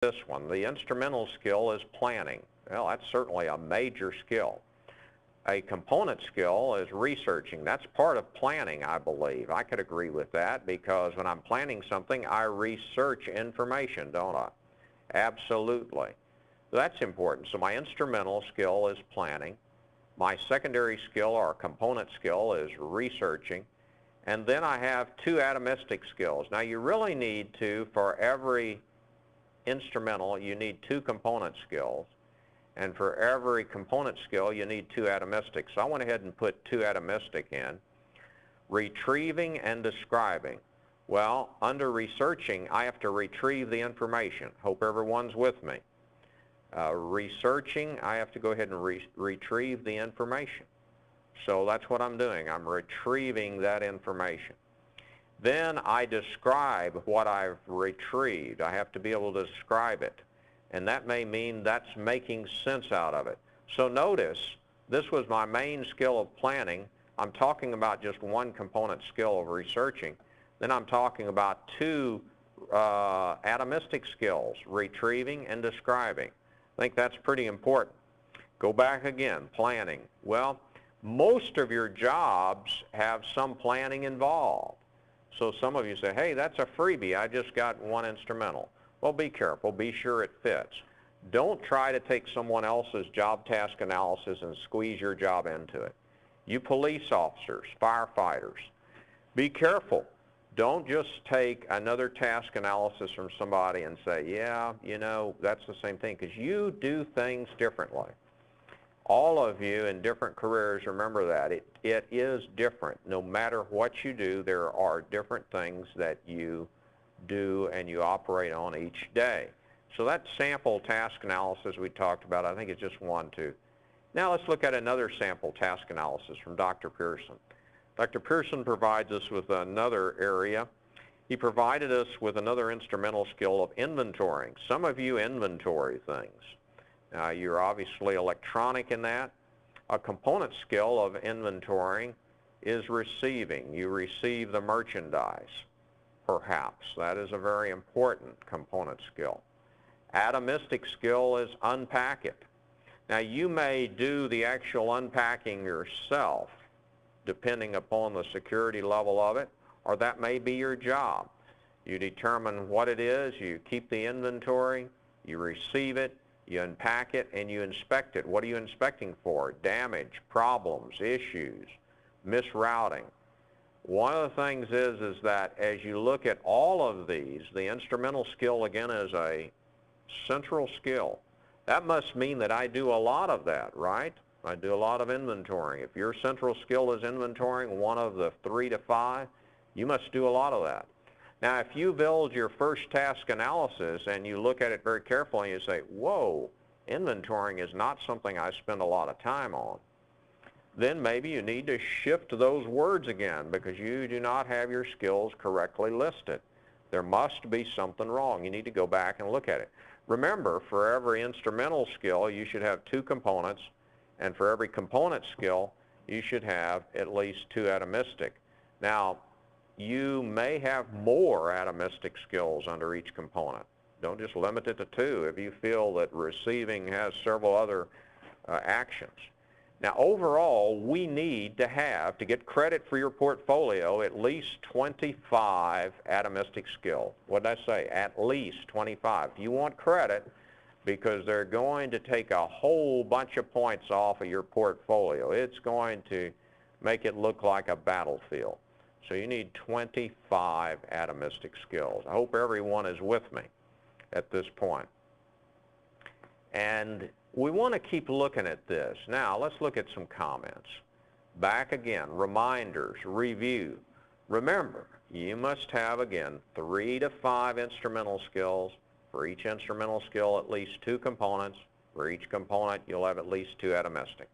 this one. The instrumental skill is planning. Well, that's certainly a major skill. A component skill is researching. That's part of planning, I believe. I could agree with that because when I'm planning something, I research information, don't I? Absolutely. That's important. So my instrumental skill is planning. My secondary skill or component skill is researching. And then I have two atomistic skills. Now you really need to, for every instrumental, you need two component skills. And for every component skill, you need two atomistic. So I went ahead and put two atomistic in. Retrieving and describing. Well, under researching, I have to retrieve the information. Hope everyone's with me. Researching, I have to go ahead and retrieve the information. So that's what I'm doing. I'm retrieving that information. Then I describe what I've retrieved. I have to be able to describe it. And that may mean that's making sense out of it. So notice, this was my main skill of planning. I'm talking about just one component skill of researching. Then I'm talking about two atomistic skills, retrieving and describing. I think that's pretty important. Go back again, planning. Well, most of your jobs have some planning involved. So some of you say, hey, that's a freebie. I just got one instrumental. Well, be careful. Be sure it fits. Don't try to take someone else's job task analysis and squeeze your job into it. You police officers, firefighters, be careful. Don't just take another task analysis from somebody and say, yeah, you know, that's the same thing, because you do things differently. All of you in different careers, remember that. It is different. No matter what you do, there are different things that you do and you operate on each day. So that sample task analysis we talked about, I think it's just one, two. Now let's look at another sample task analysis from Dr. Pearson. Dr. Pearson provides us with another area. He provided us with another instrumental skill of inventorying. Some of you inventory things. You're obviously electronic in that. A component skill of inventorying is receiving. You receive the merchandise. Perhaps. That is a very important component skill. Atomistic skill is unpack it. Now you may do the actual unpacking yourself depending upon the security level of it, or that may be your job. You determine what it is, you keep the inventory, you receive it, you unpack it, and you inspect it. What are you inspecting for? Damage, problems, issues, misrouting. One of the things is that as you look at all of these, the instrumental skill again is a central skill. That must mean that I do a lot of that, right? I do a lot of inventorying. If your central skill is inventorying, one of the 3 to 5, you must do a lot of that. Now if you build your first task analysis and you look at it very carefully and you say, whoa, inventorying is not something I spend a lot of time on, then maybe you need to shift those words again because you do not have your skills correctly listed. There must be something wrong. You need to go back and look at it. Remember, for every instrumental skill, you should have two components, and for every component skill, you should have at least two atomistic. Now, you may have more atomistic skills under each component. Don't just limit it to two if you feel that receiving has several other actions. Now, overall, we need to have, to get credit for your portfolio, at least 25 atomistic skills. What did I say? At least 25. If you want credit, because they're going to take a whole bunch of points off of your portfolio. It's going to make it look like a battlefield. So you need 25 atomistic skills. I hope everyone is with me at this point. And we want to keep looking at this. Now, let's look at some comments. Back again, reminders, review. Remember, you must have, again, 3 to 5 instrumental skills. For each instrumental skill, at least 2 components. For each component, you'll have at least 2 atomistic.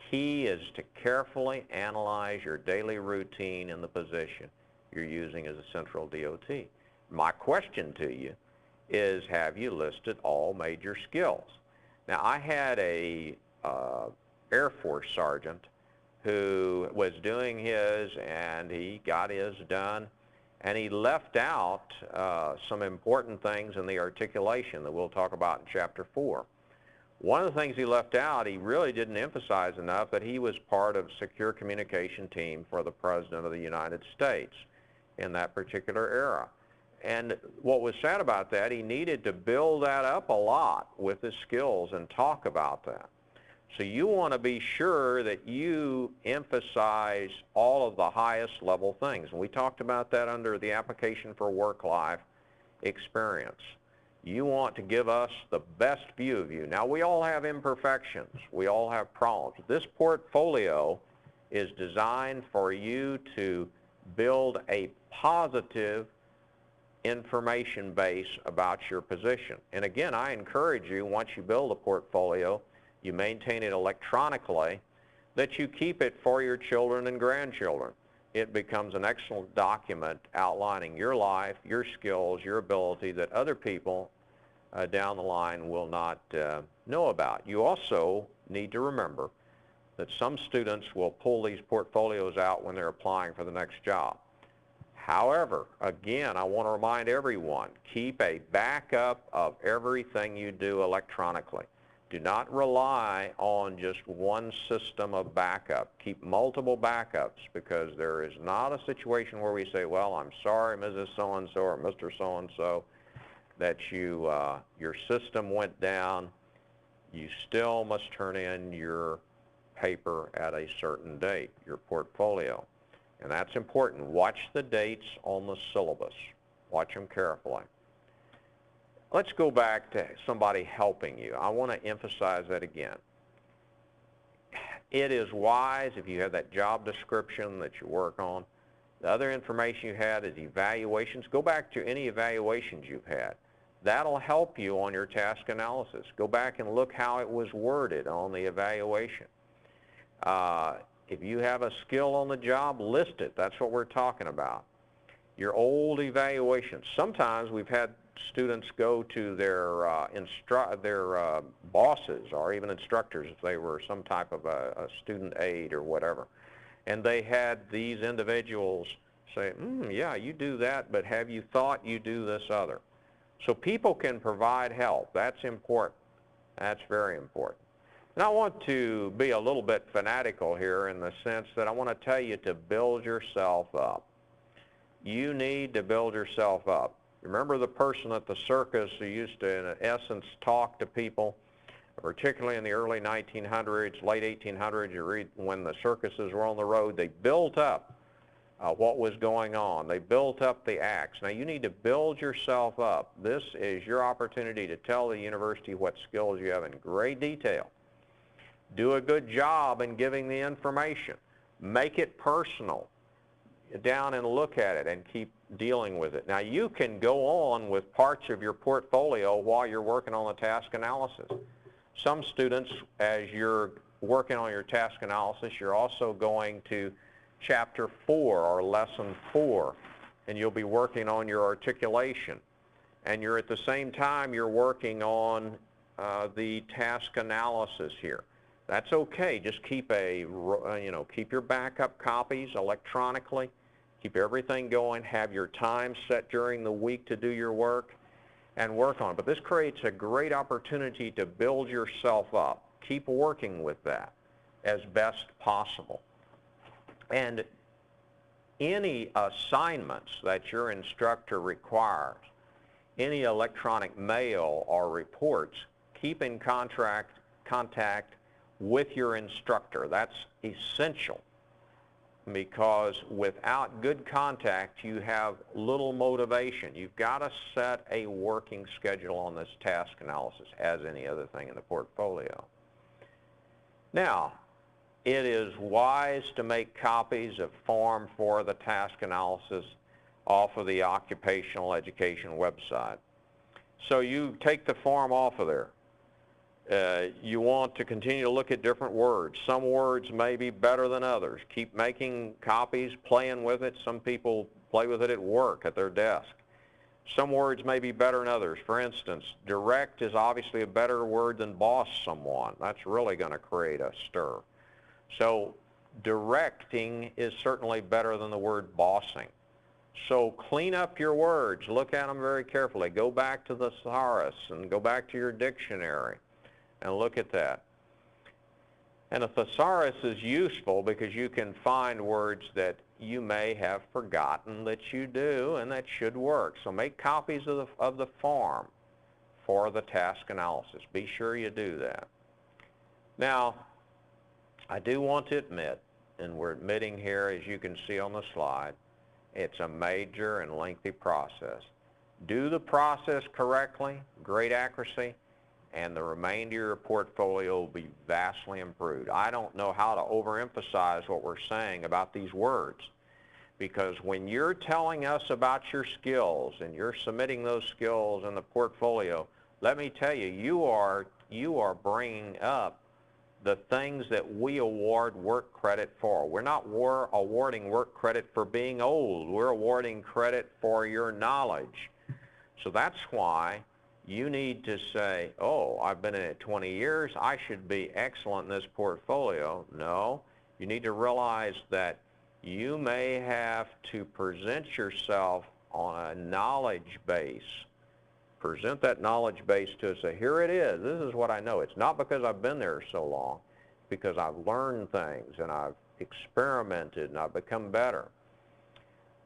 Key is to carefully analyze your daily routine in the position you're using as a central DOT. My question to you is, have you listed all major skills? Now, I had a Air Force sergeant who was doing his, and he got his done, And he left out some important things in the articulation that we'll talk about in Chapter 4. One of the things he left out, he really didn't emphasize enough that he was part of secure communication team for the President of the United States in that particular era. And what was sad about that, he needed to build that up a lot with his skills and talk about that. So you want to be sure that you emphasize all of the highest level things. And we talked about that under the application for work-life experience. You want to give us the best view of you. Now, we all have imperfections. We all have problems. This portfolio is designed for you to build a positive information base about your position. And again, I encourage you, once you build a portfolio, you maintain it electronically, that you keep it for your children and grandchildren. It becomes an excellent document outlining your life, your skills, your ability that other people down the line will not know about. You also need to remember that some students will pull these portfolios out when they're applying for the next job. However, again, I want to remind everyone, keep a backup of everything you do electronically. Do not rely on just one system of backup. Keep multiple backups, because there is not a situation where we say, well, I'm sorry, Mrs. So-and-so or Mr. So-and-so, that your system went down. You still must turn in your paper at a certain date, your portfolio. And that's important. Watch the dates on the syllabus. Watch them carefully. Let's go back to somebody helping you. I want to emphasize that again. It is wise, if you have that job description that you work on, the other information you had is evaluations. Go back to any evaluations you've had. That'll help you on your task analysis. Go back and look how it was worded on the evaluation. If you have a skill on the job, list it. That's what we're talking about. Your old evaluations. Sometimes we've had students go to their bosses or even instructors if they were some type of a student aide or whatever. And they had these individuals say, yeah, you do that, but have you thought you do this other? So people can provide help. That's important. That's very important. And I want to be a little bit fanatical here in the sense that I want to tell you to build yourself up. You need to build yourself up. Remember the person at the circus who used to, in essence, talk to people, particularly in the early 1900s, late 1800s, you read when the circuses were on the road, they built up what was going on. They built up the acts. Now you need to build yourself up. This is your opportunity to tell the university what skills you have in great detail. Do a good job in giving the information. Make it personal. Down and look at it and keep dealing with it. Now you can go on with parts of your portfolio while you're working on the task analysis. Some students, as you're working on your task analysis, you're also going to Chapter 4 or Lesson 4, and you'll be working on your articulation. And you're at the same time you're working on the task analysis here. That's okay. Just keep keep your backup copies electronically. Keep everything going. Have your time set during the week to do your work and work on it. But this creates a great opportunity to build yourself up. Keep working with that as best possible. And any assignments that your instructor requires, any electronic mail or reports, keep in contact with your instructor. That's essential, because without good contact, you have little motivation. You've got to set a working schedule on this task analysis, as any other thing in the portfolio. Now, it is wise to make copies of form for the task analysis off of the Occupational Education website. So you take the form off of there. You want to continue to look at different words. Some words may be better than others. Keep making copies, playing with it. Some people play with it at work, at their desk. Some words may be better than others. For instance, direct is obviously a better word than boss someone. That's really going to create a stir. So directing is certainly better than the word bossing. So clean up your words. Look at them very carefully. Go back to the thesaurus and go back to your dictionary and look at that. And a thesaurus is useful because you can find words that you may have forgotten that you do and that should work. So make copies of the form for the task analysis. Be sure you do that. Now, I do want to admit, and we're admitting here as you can see on the slide, it's a major and lengthy process. Do the process correctly, great accuracy, and the remainder of your portfolio will be vastly improved. I don't know how to overemphasize what we're saying about these words, because when you're telling us about your skills and you're submitting those skills in the portfolio, let me tell you, you are bringing up the things that we award work credit for. We're not awarding work credit for being old. We're awarding credit for your knowledge. So that's why you need to say, oh, I've been in it 20 years. I should be excellent in this portfolio. No, you need to realize that you may have to present yourself on a knowledge base. Present that knowledge base to us. Say, here it is. This is what I know. It's not because I've been there so long. It's because I've learned things and I've experimented and I've become better.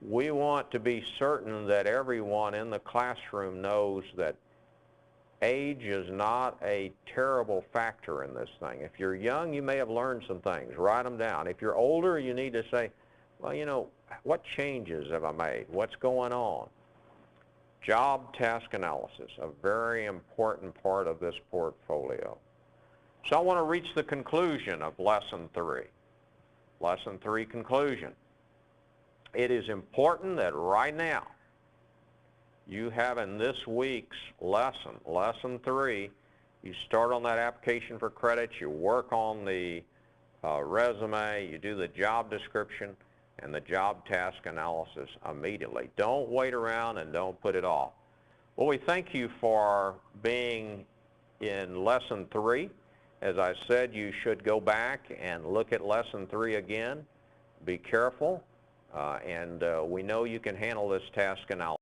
We want to be certain that everyone in the classroom knows that age is not a terrible factor in this thing. If you're young, you may have learned some things. Write them down. If you're older, you need to say, well, you know, what changes have I made? What's going on? Job task analysis, a very important part of this portfolio. So I want to reach the conclusion of Lesson 3. Lesson 3 conclusion. It is important that right now you have in this week's lesson, Lesson 3, you start on that application for credit, you work on the resume, you do the job description, and the job task analysis immediately. Don't wait around and don't put it off. Well, we thank you for being in Lesson 3. As I said, you should go back and look at Lesson 3 again. Be careful, and we know you can handle this task analysis.